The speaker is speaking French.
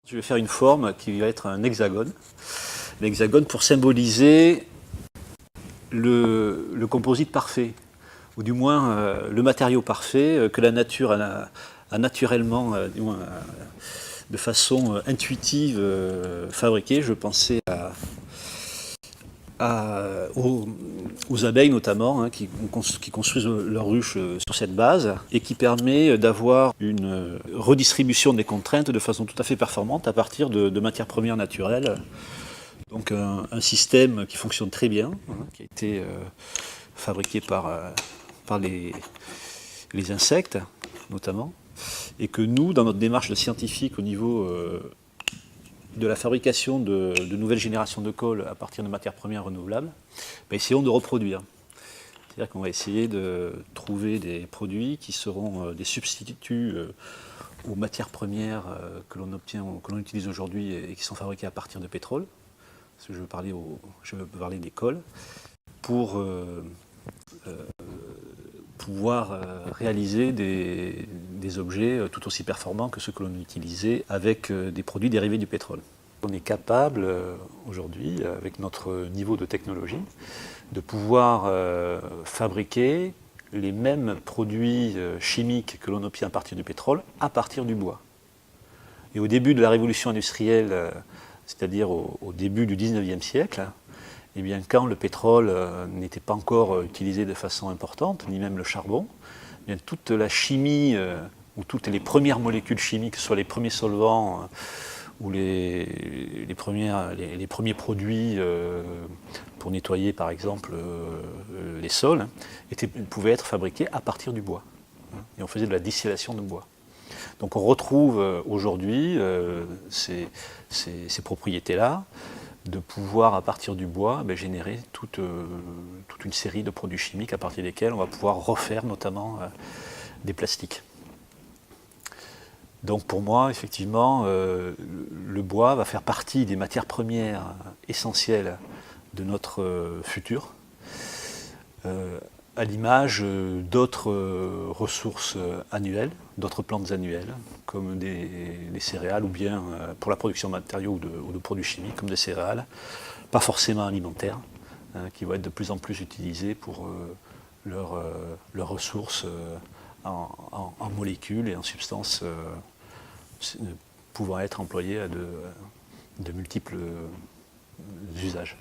Je vais faire une forme qui va être un hexagone. L'hexagone pour symboliser le composite parfait, ou du moins le matériau parfait que la nature a naturellement, de façon intuitive, fabriqué. Je pensais aux abeilles notamment, hein, qui construisent leurs ruches sur cette base, et qui permet d'avoir une redistribution des contraintes de façon tout à fait performante à partir de matières premières naturelles. Donc un système qui fonctionne très bien, hein, qui a été fabriqué par les insectes notamment, et que nous, dans notre démarche de scientifique au niveau de la fabrication de nouvelles générations de colle à partir de matières premières renouvelables, essayons de reproduire. C'est-à-dire qu'on va essayer de trouver des produits qui seront des substituts aux matières premières que l'on utilise aujourd'hui et qui sont fabriquées à partir de pétrole. Parce que je veux parler des colles, pour pouvoir réaliser des objets tout aussi performants que ceux que l'on utilisait avec des produits dérivés du pétrole. On est capable aujourd'hui, avec notre niveau de technologie, de pouvoir fabriquer les mêmes produits chimiques que l'on obtient à partir du pétrole à partir du bois. Et au début de la révolution industrielle, c'est-à-dire au début du 19e siècle, eh bien, quand le pétrole n'était pas encore utilisé de façon importante, ni même le charbon, eh bien, toute la chimie, ou toutes les premières molécules chimiques, que ce soit les premiers solvants ou les premiers produits pour nettoyer par exemple les sols, pouvaient être fabriqués à partir du bois. Et on faisait de la distillation de bois. Donc on retrouve aujourd'hui ces propriétés-là, de pouvoir, à partir du bois, générer toute une série de produits chimiques à partir desquels on va pouvoir refaire notamment des plastiques. Donc pour moi, effectivement, le bois va faire partie des matières premières essentielles de notre futur, à l'image d'autres ressources annuelles, d'autres plantes annuelles, comme des céréales, ou bien pour la production de matériaux ou de produits chimiques, comme des céréales, pas forcément alimentaires, qui vont être de plus en plus utilisées pour leurs ressources en molécules et en substances pouvant être employées à de multiples usages.